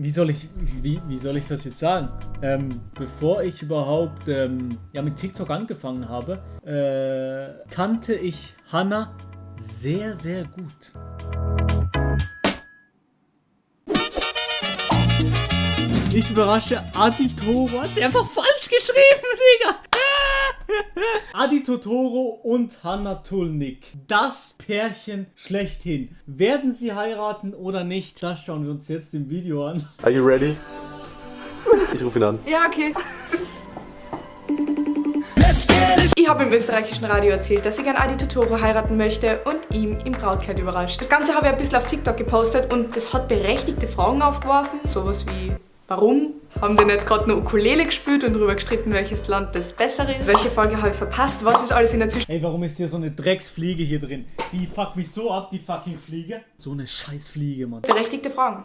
wie soll ich das jetzt sagen? Bevor ich überhaupt mit TikTok angefangen habe, kannte ich Hannah sehr, sehr gut. Ich überrasche, Adi Toro hat sie einfach falsch geschrieben, Digga. Adi Totoro und Hannah Tulnik. Das Pärchen schlechthin. Werden sie heiraten oder nicht? Das schauen wir uns jetzt im Video an. Are you ready? Ich rufe ihn an. Ja, okay. Ich habe im österreichischen Radio erzählt, dass ich gern Adi Totoro heiraten möchte und ihm im Brautkleid überrascht. Das Ganze habe ich ein bisschen auf TikTok gepostet und das hat berechtigte Fragen aufgeworfen. Sowas wie: Warum? Haben die nicht gerade eine Ukulele gespielt und darüber gestritten, welches Land das bessere ist? Welche Folge habe ich verpasst? Was ist alles in der Zwischenzeit? Ey, warum ist hier so eine Drecksfliege hier drin? Die fuckt mich so ab, die fucking Fliege. So eine Scheißfliege, Mann. Berechtigte Fragen.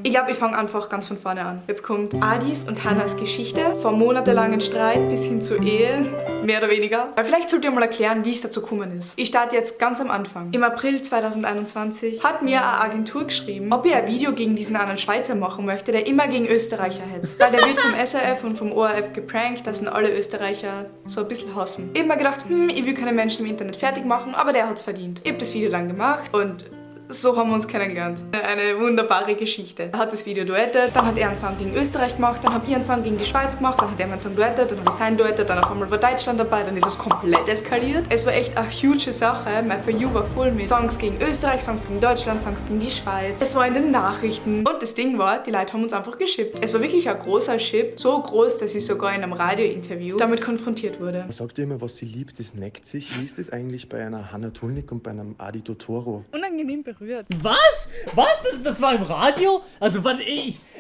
Ich glaube, ich fange einfach ganz von vorne an. Jetzt kommt Adis und Hannahs Geschichte, vom monatelangen Streit bis hin zur Ehe, mehr oder weniger. Aber vielleicht sollte ich mal erklären, wie es dazu gekommen ist. Ich starte jetzt ganz am Anfang. Im April 2021 hat mir eine Agentur geschrieben, ob ich ein Video gegen diesen anderen Schweizer machen möchte, der immer gegen Österreicher hetzt. Weil der wird vom SRF und vom ORF geprankt, dass ihn alle Österreicher so ein bisschen hassen. Ich habe mir gedacht, ich will keine Menschen im Internet fertig machen, aber der hat's verdient. Ich habe das Video dann gemacht und so haben wir uns kennengelernt. Eine wunderbare Geschichte. Er hat das Video duettet, dann hat er einen Song gegen Österreich gemacht, dann habe ich einen Song gegen die Schweiz gemacht, dann hat er meinen Song duettet, dann habe ich seinen duettet, dann auf einmal war Deutschland dabei, dann ist es komplett eskaliert. Es war echt eine huge Sache. Mein For You war voll mit Songs gegen Österreich, Songs gegen Deutschland, Songs gegen die Schweiz. Es war in den Nachrichten und das Ding war, die Leute haben uns einfach geschippt. Es war wirklich ein großer Chip, so groß, dass ich sogar in einem Radiointerview damit konfrontiert wurde. Man sagt ja immer, was sie liebt, das neckt sich. Wie ist das eigentlich bei einer Hannah Tulnik und bei einem Adi Totoro? Unangenehm berührt. Was? Was? Das war im Radio? Also,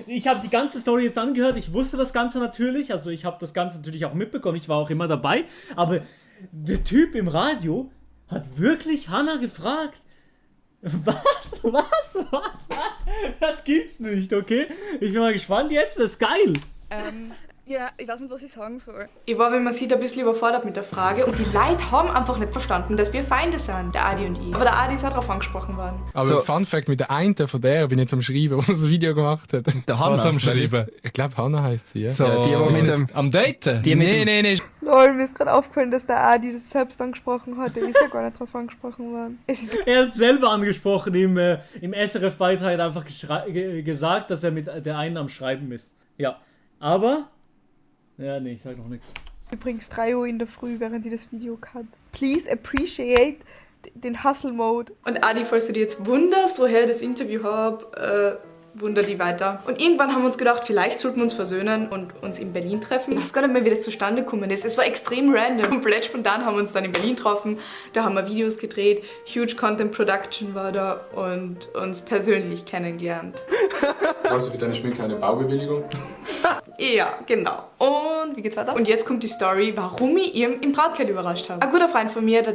ich habe die ganze Story jetzt angehört. Ich wusste das Ganze natürlich. Also, ich habe das Ganze natürlich auch mitbekommen. Ich war auch immer dabei. Aber der Typ im Radio hat wirklich Hannah gefragt. Was? Das gibt's nicht, okay? Ich bin mal gespannt jetzt. Das ist geil. Ja, ich weiß nicht, was ich sagen soll. Ich war, wie man sieht, ein bisschen überfordert mit der Frage und die Leute haben einfach nicht verstanden, dass wir Feinde sind, der Adi und ich. Aber der Adi ist auch darauf angesprochen worden. Aber so. Fun Fact, mit der einen von der bin ich jetzt am Schreiben, wo das Video gemacht hat. Der Hannah? Was am Schreiben? Ich glaube, Hannah heisst sie, ja. So, ja, die mit dem... Am Daten? Nee. Lol, mir ist gerade aufgefallen, dass der Adi das selbst angesprochen hat. Der ist ja gar nicht drauf angesprochen worden. Er hat selber angesprochen, im SRF-Beitrag einfach gesagt, dass er mit der einen am Schreiben ist. Ja, aber... Ja, nee, ich sag noch nichts. Übrigens 3 Uhr in der Früh, während ich das Video kann. Please appreciate den Hustle-Mode. Und Adi, falls du dir jetzt wunderst, woher ich das Interview habe, wunder die weiter. Und irgendwann haben wir uns gedacht, vielleicht sollten wir uns versöhnen und uns in Berlin treffen. Ich weiß gar nicht mehr, wie das zustande gekommen ist. Es war extrem random. Komplett spontan haben wir uns dann in Berlin getroffen. Da haben wir Videos gedreht, Huge Content Production war da und uns persönlich kennengelernt. Brauchst du für deine Schminke eine Baubewilligung? Ja, genau. Und wie geht's weiter? Und jetzt kommt die Story, warum ich ihn im Brautkleid überrascht habe. Ein guter Freund von mir, der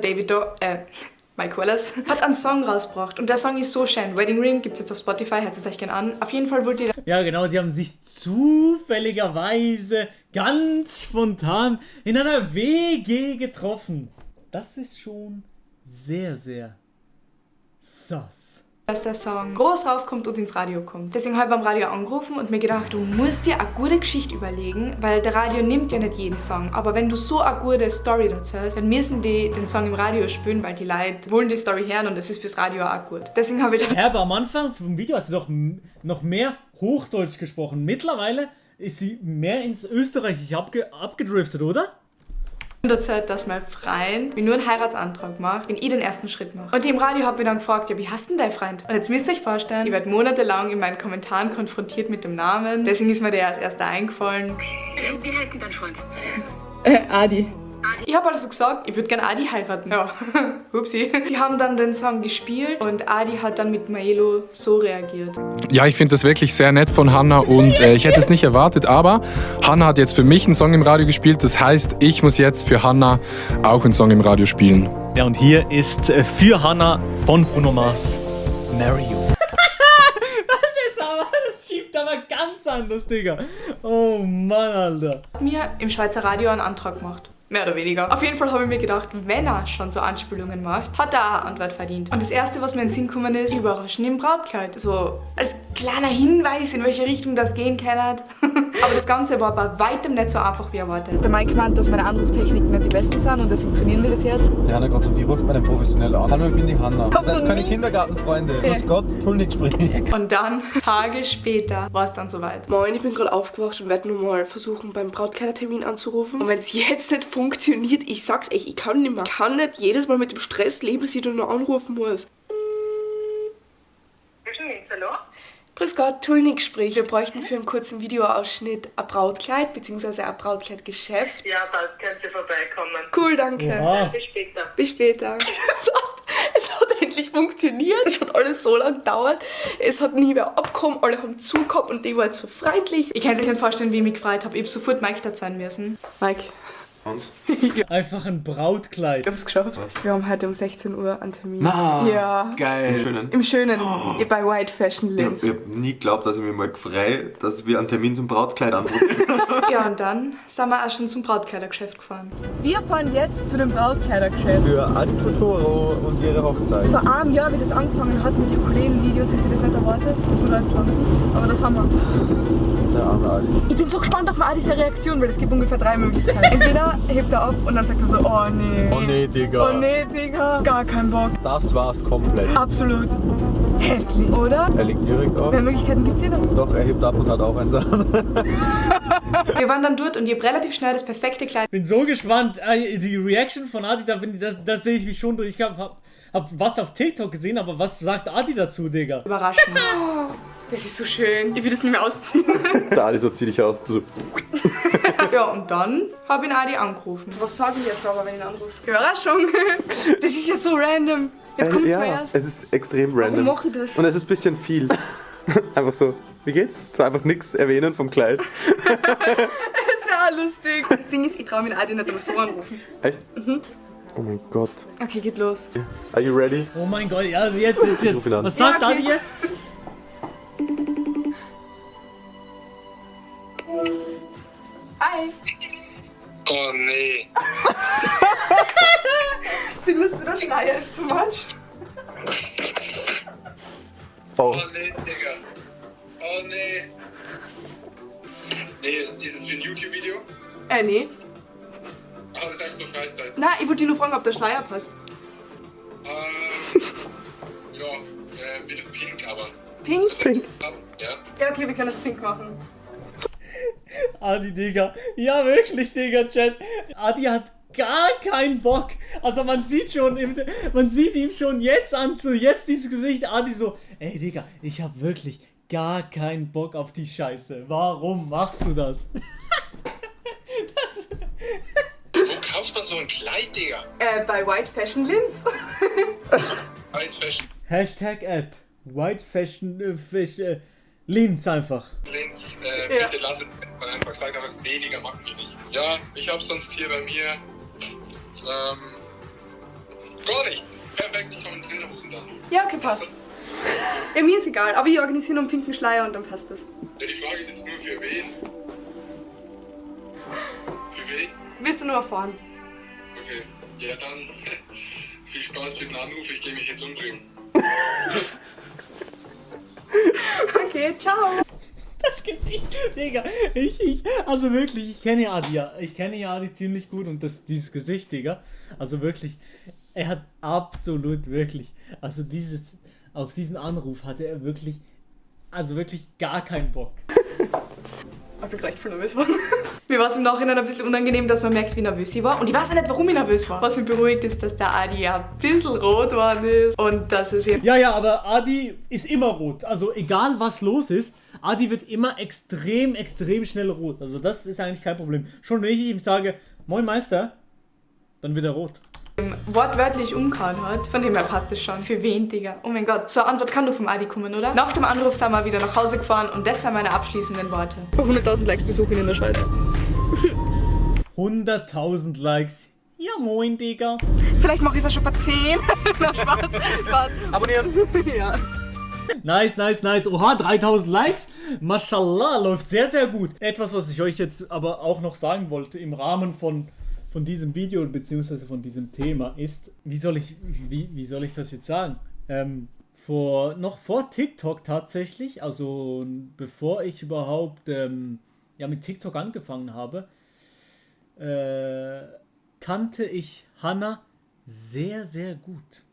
Mike Wallace, hat einen Song rausgebracht und der Song ist so schön. Wedding Ring gibt's jetzt auf Spotify, hört es euch gerne an. Auf jeden Fall wollte ich... Ja genau, die haben sich zufälligerweise ganz spontan in einer WG getroffen. Das ist schon sehr, sehr sus. Dass der Song groß rauskommt und ins Radio kommt. Deswegen habe ich beim Radio angerufen und mir gedacht, du musst dir eine gute Geschichte überlegen, weil der Radio nimmt ja nicht jeden Song. Aber wenn du so eine gute Story dazu hast, dann müssen die den Song im Radio spielen, weil die Leute wollen die Story hören und das ist fürs Radio auch gut. Deswegen habe ich dann... Ja, aber am Anfang vom Video hat sie doch noch mehr Hochdeutsch gesprochen. Mittlerweile ist sie mehr ins Österreichische abgedriftet, oder? In der Zeit, dass mein Freund mir nur einen Heiratsantrag macht, wenn ich den ersten Schritt mache. Und die im Radio hat mich dann gefragt, ja, wie heißt denn dein Freund? Und jetzt müsst ihr euch vorstellen, ich werde monatelang in meinen Kommentaren konfrontiert mit dem Namen. Deswegen ist mir der als erster eingefallen. Wie heißt denn dein Freund? Adi. Ich habe also gesagt, ich würde gerne Adi heiraten. Ja, hupsi. Sie haben dann den Song gespielt und Adi hat dann mit Maelo so reagiert. Ja, ich finde das wirklich sehr nett von Hannah und ich hätte es nicht erwartet, aber Hannah hat jetzt für mich einen Song im Radio gespielt. Das heißt, ich muss jetzt für Hannah auch einen Song im Radio spielen. Ja, und hier ist für Hannah von Bruno Mars Marry You. Das schiebt aber ganz anders, Digga. Oh Mann, Alter. Mir im Schweizer Radio einen Antrag gemacht. Mehr oder weniger. Auf jeden Fall habe ich mir gedacht, wenn er schon so Anspielungen macht, hat er auch eine Antwort verdient. Und das erste, was mir in den Sinn gekommen ist, überraschend im Brautkleid. So als kleiner Hinweis, in welche Richtung das gehen kann. Aber das Ganze war bei weitem nicht so einfach wie erwartet. Der Mike meint, dass meine Anruftechniken nicht die besten sind und deswegen trainieren wir das jetzt. Die Hanna gerade so, wie ruft man denn professionell an? Hallo, ich bin die Hanna. Ihr seid keine Kindergartenfreunde. Grüß Gott, Tulnik sprechen. Und dann, Tage später, war es dann soweit. Moin, ich bin gerade aufgewacht und werde nur mal versuchen, beim Brautkleidertermin anzurufen. Und wenn es jetzt nicht funktioniert, ich sag's euch, ich kann nicht mehr. Ich kann nicht jedes Mal mit dem Stress leben, dass ich da nur anrufen muss. Hallo? Grüß Gott, Tulnik spricht. Wir bräuchten für einen kurzen Videoausschnitt ein Brautkleid bzw. ein Brautkleidgeschäft. Ja, passt, könnt ihr vorbeikommen. Cool, danke. Oha. Bis später. Bis später. Es hat endlich funktioniert. Es hat alles so lange gedauert. Es hat nie wer abgekommen. Alle haben zugekommen und die waren so freundlich. Ich kann sich nicht vorstellen, wie ich mich gefreut habe. Ich habe sofort Mike da sein müssen. Mike, Hans? Einfach ein Brautkleid. ich hab's geschafft. Wir haben heute um 16 Uhr einen Termin. Na, Ja. geil. Im Schönen. Im Schönen. Bei White Fashion Linz. Ich hab nie geglaubt, dass ich mir mal frei, dass wir einen Termin zum Brautkleid anrufen. Ja, und dann sind wir auch schon zum Brautkleidergeschäft gefahren. Wir fahren jetzt zu dem Brautkleidergeschäft. Für Adi Totoro und ihre Hochzeit. Vor einem Jahr, wie das angefangen hat mit den Ukulelen-Videos, hätte ich das nicht erwartet, dass wir da jetzt landen. Aber das haben wir. Der arme Adi. Ich bin so gespannt auf Adis Reaktion, weil es gibt ungefähr 3 Möglichkeiten. Entweder hebt er ab und dann sagt er so, oh nee. Oh nee, Digga. Oh nee, Digga. Gar kein Bock. Das war's komplett. Absolut hässlich, oder? Er liegt direkt auf. Welche Möglichkeiten gibt's hier noch? Doch, er hebt ab und hat auch eins an. Wir waren dann dort und ich habe relativ schnell das perfekte Kleid Bin so gespannt. Die Reaction von Adi, da sehe ich mich schon durch. Ich hab was auf TikTok gesehen, aber was sagt Adi dazu, Digga? überraschen. Das ist so schön. Ich will das nicht mehr ausziehen. Der Adi so, zieh dich aus. Du so, Ja, und dann habe ich ihn Adi angerufen. Was sage ich jetzt aber, wenn ich ihn anrufe? Überraschung. Das ist ja so random. Jetzt kommt zuerst. es ist extrem random. Warum mache ich das? Und es ist ein bisschen viel. Einfach so, wie geht's? So einfach nichts erwähnen vom Kleid. Das wäre auch lustig. Das Ding ist, ich traue mir Adi nicht einmal so anrufen. Echt? Oh mein Gott. Okay, geht los. Are you ready? Oh mein Gott, ja, also jetzt. Ich ruf ihn an. Was sagt Ja, okay. Adi jetzt? Hi. Oh nee. Findest du der Schleier ist too much? Oh. nee, Digga. Oh nee. Nee, ist es für ein YouTube-Video? Nee. Ah, das ist einfach so Freizeit. Nein, ich wollte dich nur fragen, ob der Schleier passt. Ja, bitte pink, aber. Pink? Ja. Ja, okay, wir können das pink machen. Adi, Digga. Ja, wirklich, Digga, Chat. Adi hat gar keinen Bock. Also man sieht ihm schon jetzt an, so jetzt dieses Gesicht. Adi so, ey, Digga, ich hab wirklich gar keinen Bock auf die Scheiße. Warum machst du das? Wo kauft man so ein Kleid, Digga? Bei White Fashion Linz. White Fashion #Ad. White Fashion Linz einfach. Linz. Bitte lass es einfach. Sag einfach, weniger machen wir nicht. Ja, ich hab sonst hier bei mir. Gar nichts. Perfekt, ich komme in Trainerhosen dann. Ja, okay, passt. Ja, mir ist egal, aber ich organisiere noch einen pinken Schleier und dann passt das. Ja, die Frage ist jetzt nur für wen? Für wen? Willst du nur erfahren? Okay. Ja, dann viel Spaß mit dem Anruf. Ich gehe mich jetzt umdrehen. Okay, ciao. Das Gesicht, Digga. Also wirklich, ich kenne ja Adi ziemlich gut und dieses Gesicht, Digga. Also wirklich, er hat absolut wirklich, also auf diesen Anruf hatte er wirklich, also wirklich gar keinen Bock. Ich bin gleich voll nervös geworden. Mir war es im Nachhinein ein bisschen unangenehm, dass man merkt, wie nervös ich war. Und ich weiß auch nicht, warum ich nervös war. Was mich beruhigt ist, dass der Adi ja ein bisschen rot geworden ist. Und dass es ihm... Ja, aber Adi ist immer rot. Also egal was los ist, Adi wird immer extrem schnell rot. Also das ist eigentlich kein Problem. Schon wenn ich ihm sage, Moin Meister, dann wird er rot. wortwörtlich umgehauen hat. Von dem her passt es schon. Für wen, Digga? Oh mein Gott, so eine Antwort kann nur vom Adi kommen, oder? Nach dem Anruf sind wir wieder nach Hause gefahren und das sind meine abschließenden Worte. 100.000 Likes besuche ich in der Schweiz. 100.000 Likes. Ja moin, Digga. Vielleicht mache ich es ja schon bei 10. Na, Spaß. Abonnieren. Ja. Nice. Oha, 3000 Likes. Mashallah, läuft sehr gut. Etwas, was ich euch jetzt aber auch noch sagen wollte im Rahmen von von diesem Video bzw. von diesem Thema ist, wie soll ich das jetzt sagen? Noch vor TikTok tatsächlich, also bevor ich überhaupt mit TikTok angefangen habe, kannte ich Hannah sehr, sehr gut.